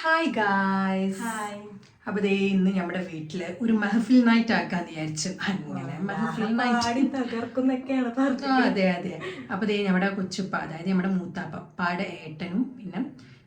Hi guys. Hi. അപ്പോൾ ദേ ഇന്ന് നമ്മുടെ വീട്ടിൽ ഒരു മെഹഫിൽ നൈറ്റ് ആക്കാന്ന് വിചാരിച്ചു. അങ്ങനെ മെഹഫിൽ നൈറ്റ് അതെ അതെ. അപ്പോൾ ദേ നമ്മുടെ കൊച്ചുപ്പ, അതായത് നമ്മുടെ മൂത്താപ്പയുടെ ഏട്ടനും പിന്നെ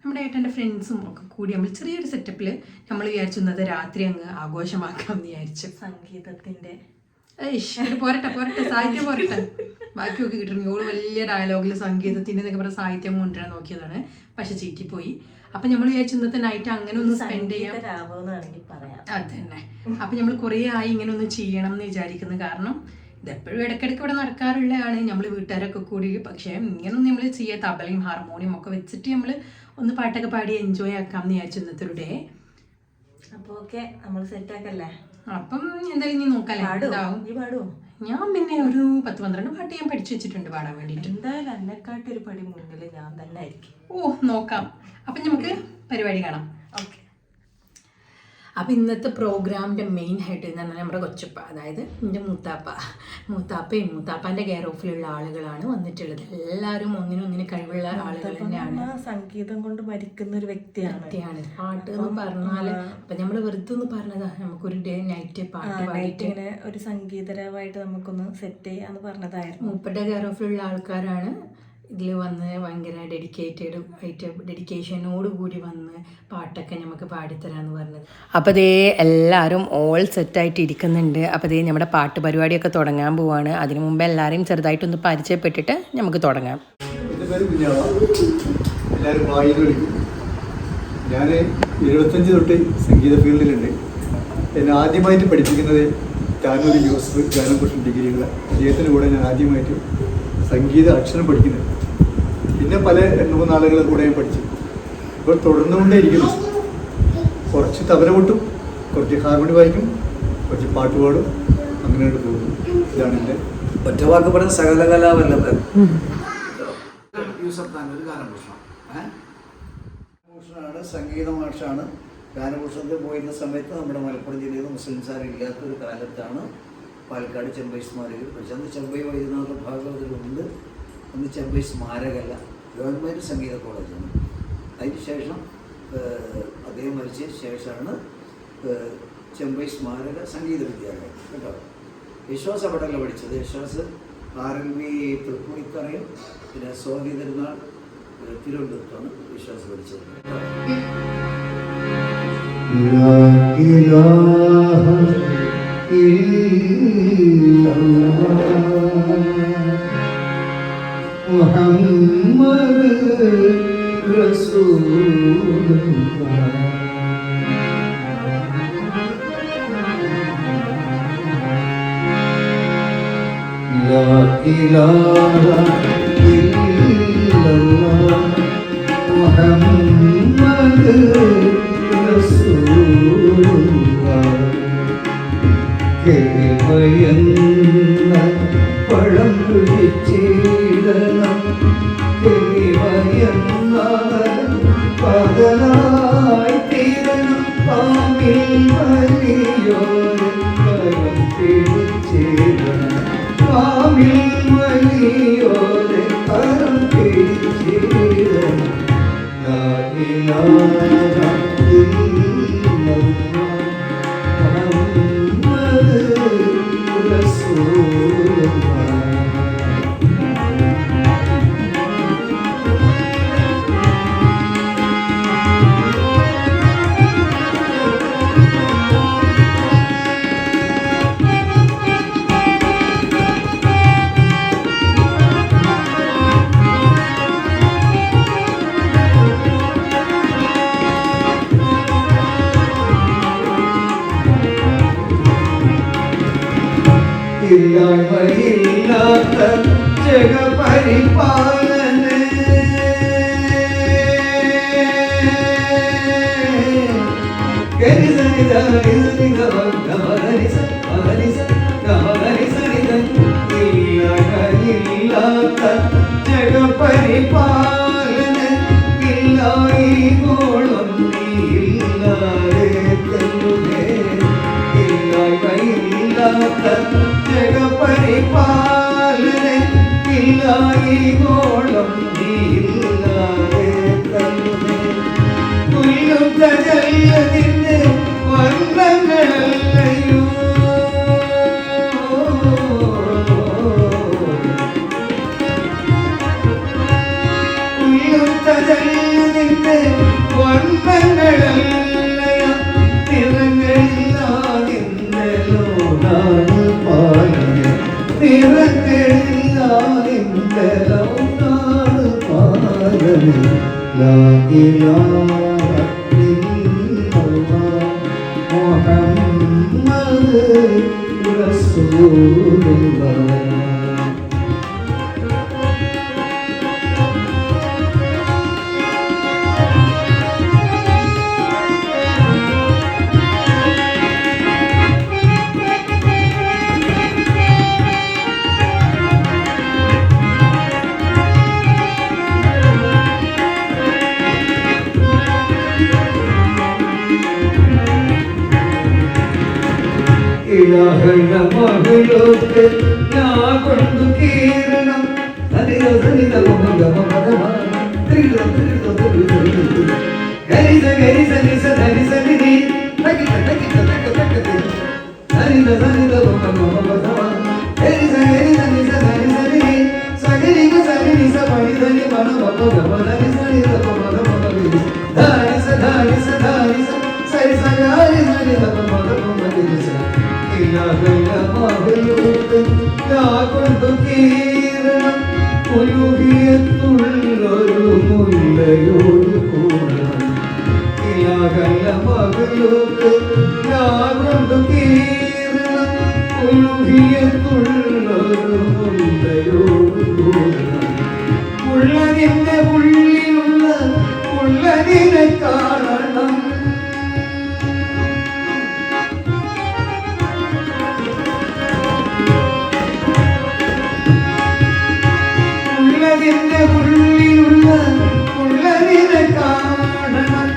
നമ്മുടെ ഏട്ടൻ്റെ ഫ്രണ്ട്സും ഒക്കെ കൂടി നമ്മൾ ചെറിയൊരു സെറ്റപ്പിൽ നമ്മൾ വിചാരിച്ചത് രാത്രി അങ്ങ് ആഘോഷമാക്കാമെന്ന് വിചാരിച്ചു. സംഗീതത്തിന്റെ പോരട്ടെ സാഹിത്യം പോരട്ടെ, ബാക്കിയൊക്കെ കിട്ടണം. ഓള് വലിയ ഡയലോഗിൽ സംഗീതത്തിൻ്റെ എന്നൊക്കെ പറഞ്ഞ സാഹിത്യം കൊണ്ടുവരാൻ നോക്കിയതാണ്, പക്ഷെ ചീറ്റിപ്പോയി. അപ്പൊ നമ്മൾ വിചാരിച്ചു ഇന്നത്തെ നൈറ്റ് അങ്ങനെ ഒന്ന് സ്പെൻഡ് ചെയ്യാം. അത് തന്നെ. അപ്പൊ നമ്മൾ കുറേ ആയി ഇങ്ങനെ ഒന്ന് ചെയ്യണം എന്ന് വിചാരിക്കുന്നത്. കാരണം ഇതെപ്പോഴും ഇടയ്ക്കിടയ്ക്ക് ഇവിടെ നടക്കാറുള്ളതാണ് നമ്മൾ വീട്ടുകാരൊക്കെ കൂടി. പക്ഷേ ഇങ്ങനൊന്നും നമ്മൾ ചെയ്യാം, തബലയും ഹാർമോണിയം ഒക്കെ വെച്ചിട്ട് നമ്മൾ ഒന്ന് പാട്ടൊക്കെ പാടി എൻജോയ് ആക്കാം എന്ന് വിചാരിച്ചു ഇന്നത്തെ ഒരു ഡേ. അപ്പോൾ ഓക്കെ, നമ്മൾ സെറ്റ് ആക്കല്ലേ? അപ്പം എന്തായാലും നീ നോക്കാല്ലേ പാടുവോ? ഞാൻ പിന്നെ ഒരു 10-12 പാട്ട് ഞാൻ പഠിച്ചു വെച്ചിട്ടുണ്ട് പാടാൻ വേണ്ടിയിട്ട്. എന്തായാലും എന്നെക്കാട്ടൊരു പടി മുന്നിൽ ഞാൻ തന്നെ ആയിരിക്കും. നോക്കാം. അപ്പം നമുക്ക് പരിപാടി കാണാം. ഓക്കെ. അപ്പം ഇന്നത്തെ പ്രോഗ്രാമിൻ്റെ മെയിൻ ഹെഡ് എന്ന് പറഞ്ഞാൽ നമ്മുടെ കൊച്ചുപ്പ, അതായത് എൻ്റെ മൂത്താപ്പയും മൂത്താപ്പാൻ്റെ കെയർ ഓഫിലുള്ള ആളുകളാണ് വന്നിട്ടുള്ളത്. എല്ലാവരും ഒന്നിനൊന്നിന് കഴിവുള്ള ആളുകൾ തന്നെയാണ്. സംഗീതം കൊണ്ട് മരിക്കുന്ന ഒരു വ്യക്തിയാണ്. പാട്ട് എന്ന് പറഞ്ഞാൽ അപ്പം നമ്മൾ വെറുതെ ഒന്ന് പറഞ്ഞതാ, നമുക്കൊരു ഡേ നൈറ്റ് പാട്ട് പാടിയിട്ട് ഇങ്ങനെ ഒരു സംഗീതപരമായിട്ട് നമുക്കൊന്ന് സെറ്റ് ചെയ്യാന്ന് പറഞ്ഞതായിരുന്നു. മൂപ്പരുടെ കെയർ ഓഫിലുള്ള ആൾക്കാരാണ് ഇതിൽ വന്ന് ഭയങ്കര ഡെഡിക്കേഷനോട് കൂടി വന്ന് പാട്ടൊക്കെ നമുക്ക് പാടിത്തരാന്ന് പറഞ്ഞത്. അപ്പോൾ ദേ എല്ലാവരും ഓൾ സെറ്റായിട്ട് ഇരിക്കുന്നുണ്ട്. അപ്പോൾ ദേ നമ്മുടെ പാട്ട് പരിപാടിയൊക്കെ തുടങ്ങാൻ പോവാണ്. അതിനു മുമ്പ് എല്ലാവരെയും ചെറുതായിട്ടൊന്ന് പരിചയപ്പെട്ടിട്ട് നമുക്ക് തുടങ്ങാം. എല്ലാവരും വായിൽ വിളിക്കും. ഞാൻ 75 തൊട്ട് സംഗീത ഫീൽഡിലുണ്ട്. എന്നെ ആദ്യമായിട്ട് പഠിപ്പിക്കുന്നത് താനൂർ ജോസഫ് ഗാനഭൂഷൺ ഡിഗ്രിയുള്ള അദ്ദേഹത്തിൻ്റെ കൂടെ ഞാൻ ആദ്യമായിട്ട് സംഗീത അക്ഷരം പഠിക്കുന്നത്. പിന്നെ പല 2-3 ആളുകളെ കൂടെ ഞാൻ പഠിച്ചു. ഇപ്പോൾ തുടർന്നുകൊണ്ടേ ഇരിക്കുന്നു. കുറച്ച് തബല കൊട്ടും, കുറച്ച് ഹാർമോണി വായിക്കും, കുറച്ച് പാട്ട് പാടും, അങ്ങനെ പോകുന്നു. ഇതാണ് എൻ്റെ ഒറ്റ വാക്ക് പറഞ്ഞ സകല കലാവല്ലഭൻ. ഗാനഭൂഷണാണ്, സംഗീത മാഷാണ്. ഗാനഭൂഷണത്തിൽ പോയിരുന്ന സമയത്ത് നമ്മുടെ മലപ്പുറം ജില്ലയിൽ മുസ്ലിംസാരില്ലാത്തൊരു കാലത്താണ് പാലക്കാട് ചെമ്പൈ സ്മാരകത്തിൽ പഠിച്ചത്. അന്ന് ചെമ്പൈ വൈദ്യനാഥ ഭാഗവതരുണ്ട്, അന്ന് ചെമ്പൈ സ്മാരകമല്ല, ഗവൺമെൻറ് സംഗീത കോളേജാണ്. അതിന് ശേഷം അദ്ദേഹം മരിച്ചതിന് ശേഷമാണ് ചെമ്പൈ സ്മാരക സംഗീത വിദ്യാലയം കേട്ടോ. വിശ്വാസ് അവിടെയല്ല പഠിച്ചത്. വിശ്വാസ് RLV തൃപ്പൂണിത്തറയും പിന്നെ സ്വാതി തിരുനാൾ തിരുവനന്തപുരത്താണ് വിശ്വാസ് പഠിച്ചത് മുഹമ്മദ് റസൂലുള്ളാഹ്. ലാ ഇലാഹ ഇല്ലല്ലാഹ് മുഹമ്മദ് റസൂലുള്ളാഹ്. കെളിമയെന്ന പഴം പിടിച്ചിടണം, കെളിമയെന്ന പകലായി തീരണം, പാമിൽ വലിയോരെ കരം പിടിച്ചിടണം, പാമിൽ വലിയോരെ കരം പിടിച്ചിടണം. ലാ ഇലാഹ ഇല്ലല്ലാഹ് മുഹമ്മദ് റസൂലുള്ളാഹ്. ഇല്ലാത്ത ജഗപരിപാലനേ ഇല്ലാത്ത ജഗപരിപാലന ഇല്ലായികോളം നീയില്ലാതെ തന്നുമേ. ഇല്ലാത്ത ജഗപരിപാലന ഇല്ലായികോളം നീയില്ലാതെ തന്നുമേ. പുല്ലും ഇലാഹ ഇല്ലല്ലാഹ് മുഹമ്മദ് റസൂലുള്ളാഹ്. ഇലാഹുള്ള മഹ്ലൂക്ക് ഞാൻ കൊണ്ടു കീറണം ഹരിത ഹരിത ഗരിസ ഗരിസ നിസ ധരിസ നിധി തകിത തകിത തക തക ഹരിത ഹരിത ഗരിസ ഗരിസ നിസ ധരിസ നിധി സഗരി സഗരി സ പരിധനി മന ബബ ഗബ ധരി സരി ഗബ മന ബബ ധരിസ ധരിസ ധരിസ സരി സഗരി സരി ഗബ മന ബബ ധരിസ ഇലാഹുള്ള മഹ്ലൂക്ക് ഞാൻ കൊണ്ടു കീറണം ഉലുഹിയത്തുള്ളൊരു മുല്ലയോട് കൂടണം. ഇലാഹുള്ള മഹ്ലൂക്ക് ഞാൻ കൊണ്ടു കീറണം ഉലുഹിയത്തുള്ളൊരു മുല്ലയോട് കൂടണം. ഉള്ളതിന്റെ ഉള്ളിലുള്ള ഉള്ളതിനെ കാണണം. ഉള്ളതിന്റെ ഉള്ളിലുള്ള ഉള്ളതിനെ കാണണം.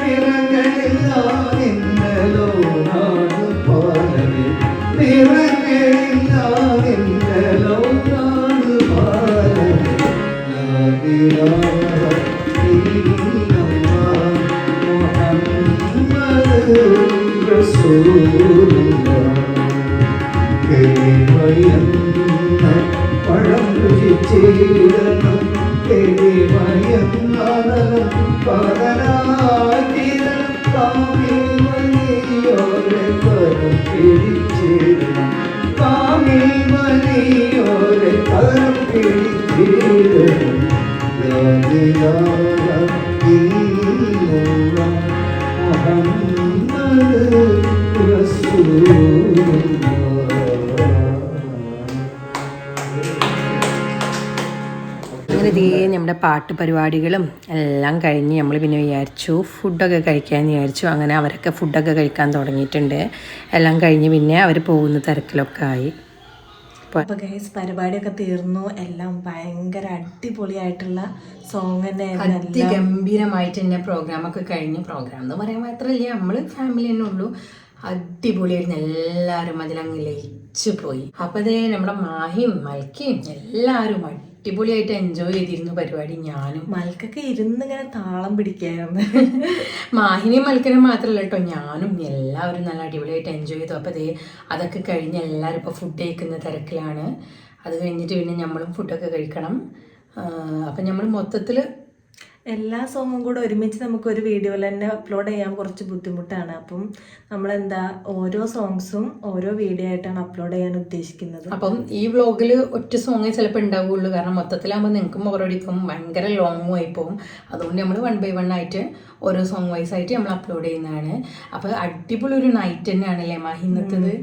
നിറങ്ങളില്ലാതെ ഇന്നലോനാണ് പാലവേ നിറങ്ങളില്ലാതെ ഇന്നലോനാണ് പാലവേ ലാ ഇലാഹ ഇല്ലല്ലാഹ് മുഹമ്മദ് റസൂലുള്ളാഹ്. പഴം രുചിച്ചിടണം പകരാക്കിടണം കാമിൽ മണിയോരെ കരം പിടിച്ചിടണം കാമിൽ മണിയോരെ കരം പിടിച്ചിടണം. ലാ ഇലാഹ ഇല്ലല്ലാഹ് മുഹമ്മദ് റസൂലുള്ളാഹ്. അങ്ങനെ ഇതേ നമ്മുടെ പാട്ട് പരിപാടികളും എല്ലാം കഴിഞ്ഞ് നമ്മൾ പിന്നെ വിചാരിച്ചു ഫുഡൊക്കെ കഴിക്കാമെന്ന് വിചാരിച്ചു. അങ്ങനെ അവരൊക്കെ ഫുഡൊക്കെ കഴിക്കാൻ തുടങ്ങിയിട്ടുണ്ട്. എല്ലാം കഴിഞ്ഞ് പിന്നെ അവർ പോകുന്ന തിരക്കിലൊക്കെ ആയി. അപ്പോൾ ഗൈസ് പരിപാടിയൊക്കെ തീർന്നു. എല്ലാം ഭയങ്കര അടിപൊളിയായിട്ടുള്ള സോങ് തന്നെയായിരുന്നു. അതിഗംഭീരമായിട്ട് തന്നെ പ്രോഗ്രാമൊക്കെ കഴിഞ്ഞ്. പ്രോഗ്രാം എന്ന് പറയാൻ മാത്രമല്ല, നമ്മൾ ഫാമിലി തന്നെ ഉള്ളൂ. അടിപൊളിയായിരുന്നു. എല്ലാവരും അതിലങ്ങ് ലയിച്ചു പോയി. അപ്പോൾ അതേ നമ്മുടെ മാഹിയും മൽക്കയും എല്ലാവരും അടിപൊളിയായിട്ട് എൻജോയ് ചെയ്തിരുന്നു പരിപാടി. ഞാനും മൽക്കൊക്കെ ഇരുന്ന് ഇങ്ങനെ താളം പിടിക്കായിരുന്നു. മാഹിനെയും മൽക്കനും മാത്രമല്ല കേട്ടോ, ഞാനും എല്ലാവരും നല്ല അടിപൊളിയായിട്ട് എൻജോയ് ചെയ്തു. അപ്പോൾ അതൊക്കെ കഴിഞ്ഞ് എല്ലാവരും ഇപ്പോൾ ഫുഡ് കഴിക്കുന്ന തിരക്കിലാണ്. അത് കഴിഞ്ഞിട്ട് പിന്നെ നമ്മളും ഫുഡൊക്കെ കഴിക്കണം. അപ്പം നമ്മൾ മൊത്തത്തിൽ എല്ലാ സോങ്ങും കൂടെ ഒരുമിച്ച് നമുക്കൊരു വീഡിയോയിൽ തന്നെ അപ്ലോഡ് ചെയ്യാൻ കുറച്ച് ബുദ്ധിമുട്ടാണ്. അപ്പം നമ്മളെന്താ ഓരോ സോങ്സും ഓരോ വീഡിയോ ആയിട്ടാണ് അപ്ലോഡ് ചെയ്യാൻ ഉദ്ദേശിക്കുന്നത്. അപ്പം ഈ വ്ളോഗിൽ ഒറ്റ സോങ്ങേ ചിലപ്പോൾ ഉണ്ടാവുകയുള്ളൂ. കാരണം മൊത്തത്തിലാകുമ്പോൾ നിങ്ങൾക്കും ബോറടിക്കും, ഭയങ്കര ലോങ്ങും ആയി പോകും. അതുകൊണ്ട് നമ്മൾ 1 by 1 ആയിട്ട് ഓരോ സോങ് വൈസ് ആയിട്ട് നമ്മൾ അപ്ലോഡ് ചെയ്യുന്നതാണ്. അപ്പോൾ അടിപൊളി ഒരു നൈറ്റ് തന്നെയാണല്ലേ മാഹി ഇന്നത്തേത്.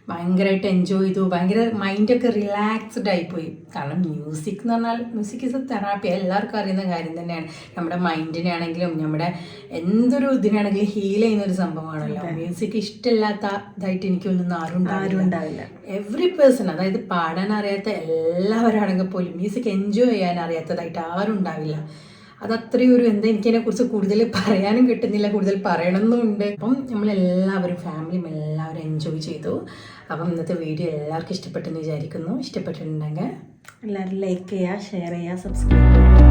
ഭയങ്കരമായിട്ട് എൻജോയ് ചെയ്തു. ഭയങ്കര മൈൻഡൊക്കെ റിലാക്സ്ഡ് ആയിപ്പോയി. കാരണം മ്യൂസിക് എന്ന് പറഞ്ഞാൽ മ്യൂസിക് ഈസ് എ തെറാപ്പി. എല്ലാവർക്കും അറിയുന്ന കാര്യം തന്നെയാണ്. നമ്മുടെ മൈൻഡിനാണെങ്കിലും നമ്മുടെ എന്തൊരു ഇതിനാണെങ്കിലും ഹീൽ ചെയ്യുന്ന ഒരു സംഭവമാണല്ലോ. മ്യൂസിക് ഇഷ്ടമില്ലാത്ത ഇതായിട്ട് എനിക്കൊന്നും ആരും ഉണ്ടാവില്ല. എവറി പേഴ്സൺ, അതായത് പാടാൻ അറിയാത്ത എല്ലാവരാണെങ്കിൽ പോലും മ്യൂസിക് എൻജോയ് ചെയ്യാൻ അറിയാത്തതായിട്ട് ആരും ഉണ്ടാവില്ല. അതത്രയും ഒരു എനിക്കതിനെ കുറിച്ച് കൂടുതൽ പറയാനും കിട്ടുന്നില്ല, കൂടുതൽ പറയണമെന്നുണ്ട്. അപ്പം നമ്മളെല്ലാവരും ഫാമിലിയും എല്ലാവരും എൻജോയ് ചെയ്തു. അപ്പം ഇന്നത്തെ വീഡിയോ എല്ലാവർക്കും ഇഷ്ടപ്പെട്ടെന്ന് വിചാരിക്കുന്നു. ഇഷ്ടപ്പെട്ടിട്ടുണ്ടെങ്കിൽ എല്ലാവരും ലൈക്ക് ചെയ്യുക, ഷെയർ ചെയ്യുക, സബ്സ്ക്രൈബ് ചെയ്യുക.